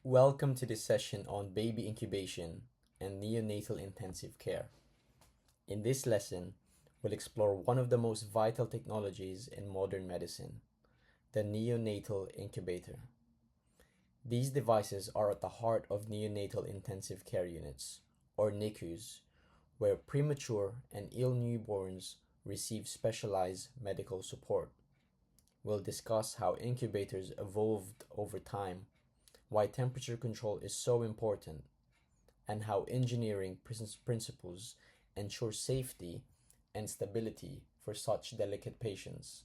Welcome to this session on baby incubation and neonatal intensive care. In this lesson, we'll explore one of the most vital technologies in modern medicine, the neonatal incubator. These devices are at the heart of neonatal intensive care units, or NICUs, where premature and ill newborns receive specialized medical support. We'll discuss how incubators evolved over time, why temperature control is so important, and how engineering principles ensure safety and stability for such delicate patients.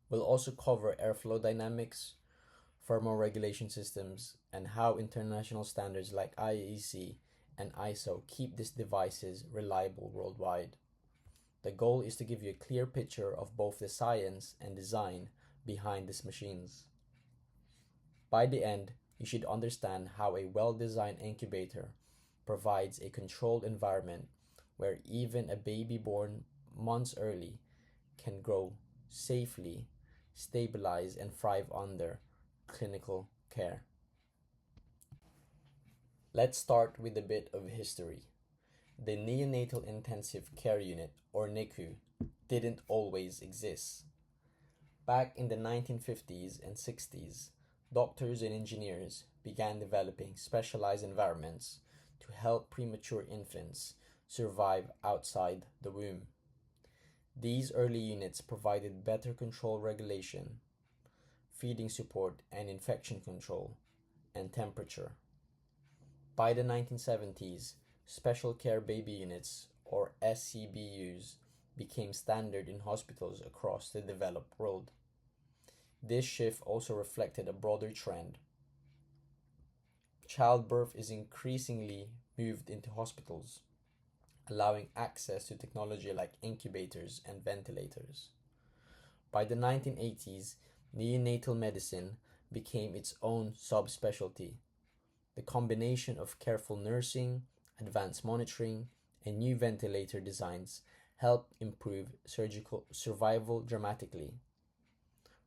We'll also cover airflow dynamics, thermoregulation systems, and how international standards like IEC and ISO keep these devices reliable worldwide. The goal is to give you a clear picture of both the science and design behind these machines. By the end, you should understand how a well-designed incubator provides a controlled environment where even a baby born months early can grow safely, stabilize, and thrive under clinical care. Let's start with a bit of history. The Neonatal Intensive Care Unit, or NICU, didn't always exist. Back in the 1950s and 60s, doctors and engineers began developing specialized environments to help premature infants survive outside the womb. These early units provided better control regulation, feeding support and infection control, and temperature. By the 1970s, special care baby units, or SCBUs, became standard in hospitals across the developed world. This shift also reflected a broader trend. Childbirth is increasingly moved into hospitals, allowing access to technology like incubators and ventilators. By the 1980s, neonatal medicine became its own subspecialty. The combination of careful nursing, advanced monitoring, and new ventilator designs helped improve surgical survival dramatically.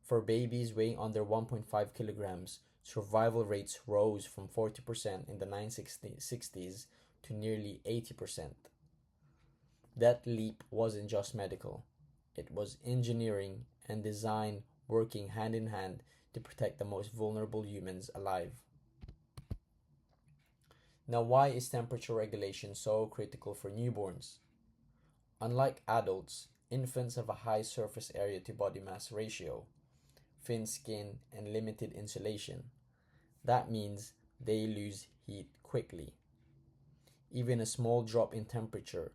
For babies weighing under 1.5 kilograms, survival rates rose from 40% in the 1960s to nearly 80%. That leap wasn't just medical, it was engineering and design working hand in hand to protect the most vulnerable humans alive. Now, why is temperature regulation so critical for newborns? Unlike adults, infants have a high surface area to body mass ratio, thin skin, and limited insulation. That means they lose heat quickly. Even a small drop in temperature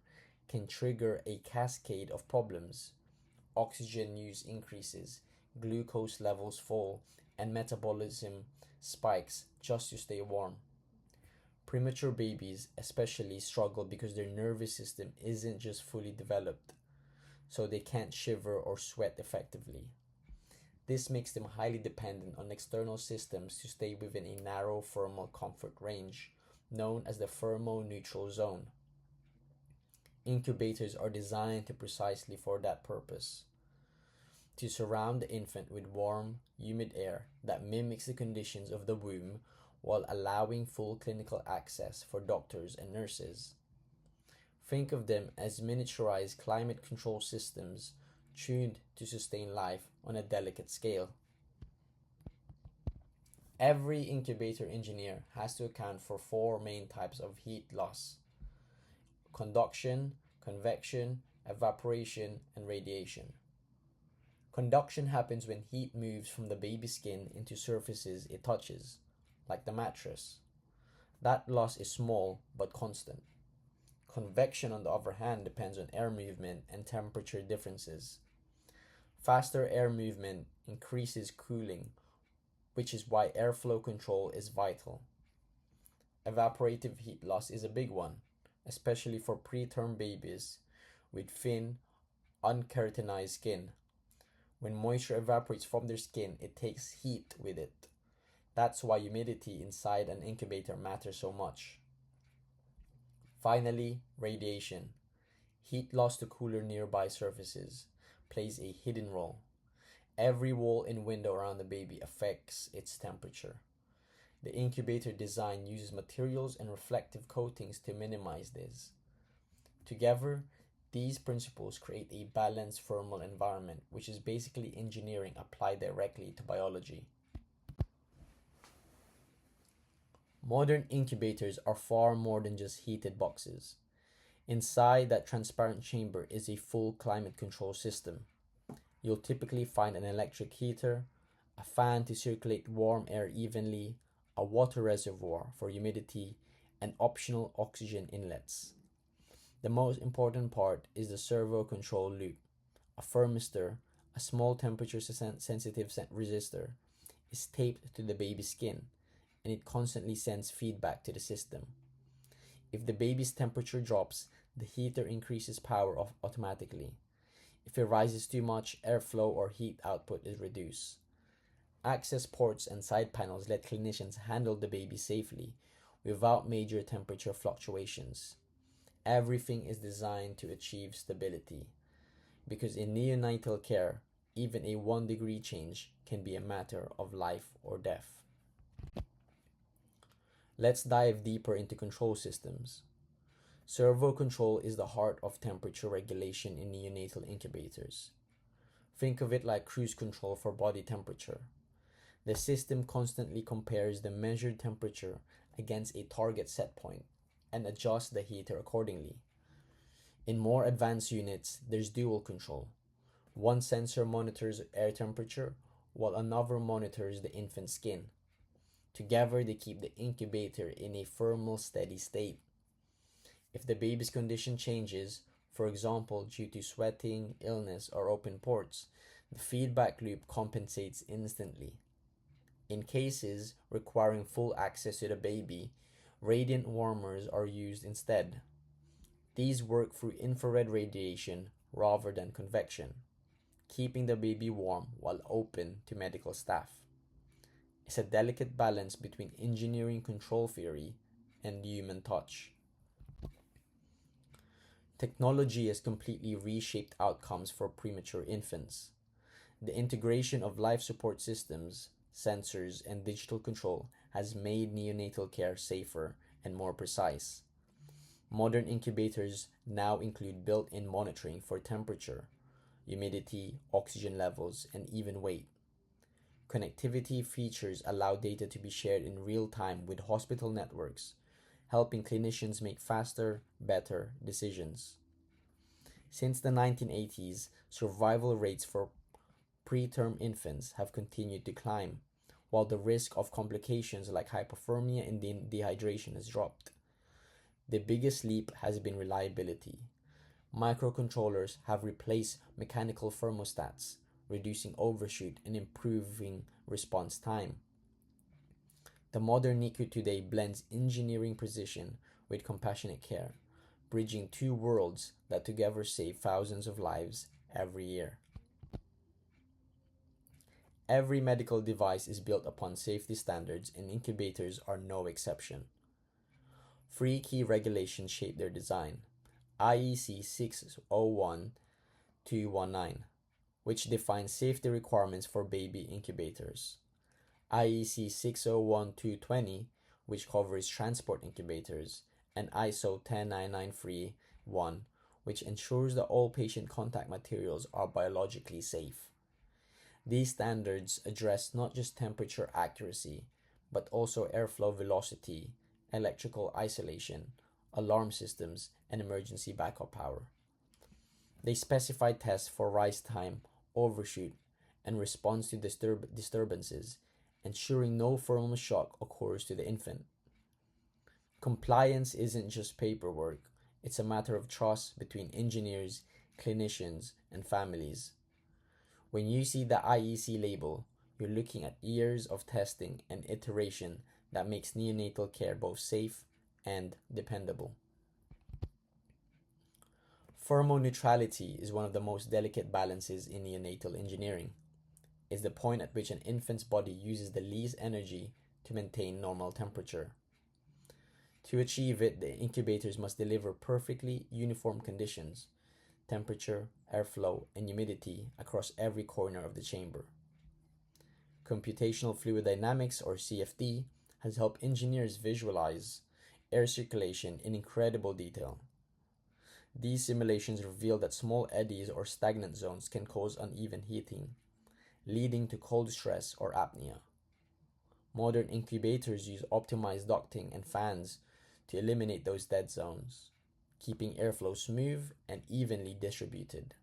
can trigger a cascade of problems. Oxygen use increases, glucose levels fall, and metabolism spikes just to stay warm. Premature babies especially struggle because their nervous system isn't just fully developed, so they can't shiver or sweat effectively. This makes them highly dependent on external systems to stay within a narrow thermal comfort range, known as the thermoneutral zone. Incubators are designed to precisely for that purpose, to surround the infant with warm, humid air that mimics the conditions of the womb while allowing full clinical access for doctors and nurses. Think of them as miniaturized climate control systems tuned to sustain life on a delicate scale. Every incubator engineer has to account for four main types of heat loss: conduction, convection, evaporation, and radiation. Conduction happens when heat moves from the baby's skin into surfaces it touches, like the mattress. That loss is small but constant. Convection, on the other hand, depends on air movement and temperature differences. Faster air movement increases cooling, which is why airflow control is vital. Evaporative heat loss is a big one, especially for preterm babies with thin, unkeratinized skin. When moisture evaporates from their skin, it takes heat with it. That's why humidity inside an incubator matters so much. Finally, radiation. Heat loss to cooler nearby surfaces plays a hidden role. Every wall and window around the baby affects its temperature. The incubator design uses materials and reflective coatings to minimize this. Together, these principles create a balanced thermal environment, which is basically engineering applied directly to biology. Modern incubators are far more than just heated boxes. Inside that transparent chamber is a full climate control system. You'll typically find an electric heater, a fan to circulate warm air evenly, a water reservoir for humidity, and optional oxygen inlets. The most important part is the servo-controlled loop. A thermistor, a small temperature-sensitive resistor, is taped to the baby's skin, and it constantly sends feedback to the system. If the baby's temperature drops, the heater increases power automatically. If it rises too much, airflow or heat output is reduced. Access ports and side panels let clinicians handle the baby safely without major temperature fluctuations. Everything is designed to achieve stability, because in neonatal care, even a 1-degree change can be a matter of life or death. Let's dive deeper into control systems. Servo control is the heart of temperature regulation in neonatal incubators. Think of it like cruise control for body temperature. The system constantly compares the measured temperature against a target set point and adjusts the heater accordingly. In more advanced units, there's dual control. One sensor monitors air temperature, while another monitors the infant's skin. Together, they keep the incubator in a thermal steady state. If the baby's condition changes, for example due to sweating, illness, or open ports, the feedback loop compensates instantly. In cases requiring full access to the baby, radiant warmers are used instead. These work through infrared radiation rather than convection, keeping the baby warm while open to medical staff. It's a delicate balance between engineering control theory and human touch. Technology has completely reshaped outcomes for premature infants. The integration of life support systems, sensors, and digital control has made neonatal care safer and more precise. Modern incubators now include built-in monitoring for temperature, humidity, oxygen levels, and even weight. Connectivity features allow data to be shared in real time with hospital networks, helping clinicians make faster, better decisions. Since the 1980s, survival rates for preterm infants have continued to climb, while the risk of complications like hypothermia and dehydration has dropped. The biggest leap has been reliability. Microcontrollers have replaced mechanical thermostats, reducing overshoot and improving response time. The modern NICU today blends engineering precision with compassionate care, bridging two worlds that together save thousands of lives every year. Every medical device is built upon safety standards, and incubators are no exception. 3 key regulations shape their design. IEC 601-219, which defines safety requirements for baby incubators. IEC 601-220, which covers transport incubators, and ISO 10993-1, which ensures that all patient contact materials are biologically safe. These standards address not just temperature accuracy, but also airflow velocity, electrical isolation, alarm systems, and emergency backup power. They specify tests for rise time, overshoot, and response to disturbances, ensuring no thermal shock occurs to the infant. Compliance isn't just paperwork, it's a matter of trust between engineers, clinicians, and families. When you see the IEC label, you're looking at years of testing and iteration that makes neonatal care both safe and dependable. Thermoneutrality is one of the most delicate balances in neonatal engineering. It's the point at which an infant's body uses the least energy to maintain normal temperature. To achieve it, the incubators must deliver perfectly uniform conditions, temperature, airflow, and humidity across every corner of the chamber. Computational fluid dynamics, or CFD, has helped engineers visualize air circulation in incredible detail. These simulations reveal that small eddies or stagnant zones can cause uneven heating, leading to cold stress or apnea. Modern incubators use optimized ducting and fans to eliminate those dead zones, keeping airflow smooth and evenly distributed.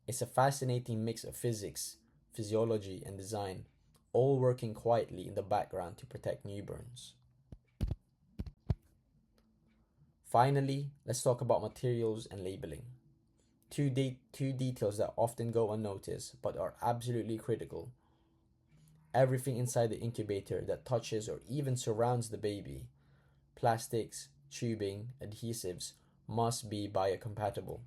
It's a fascinating mix of physics, physiology, and design, all working quietly in the background to protect newborns. Finally, let's talk about materials and labeling. Two details that often go unnoticed but are absolutely critical. Everything inside the incubator that touches or even surrounds the baby, plastics, tubing, adhesives, must be biocompatible.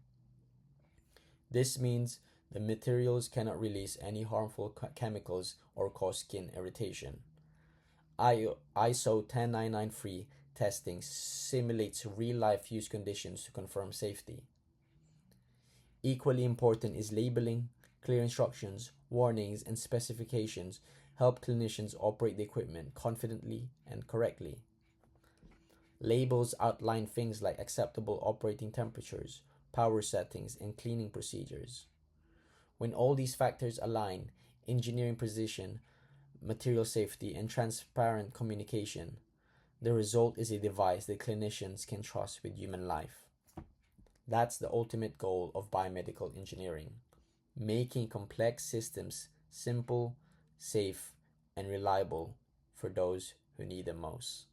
This means the materials cannot release any harmful chemicals or cause skin irritation. ISO 10993 testing simulates real-life use conditions to confirm safety. Equally important is labeling. Clear instructions, warnings, and specifications help clinicians operate the equipment confidently and correctly. Labels outline things like acceptable operating temperatures, power settings, and cleaning procedures. When all these factors align, engineering precision, material safety, and transparent communication, the result is a device that clinicians can trust with human life. That's the ultimate goal of biomedical engineering, making complex systems simple, safe, and reliable for those who need them most.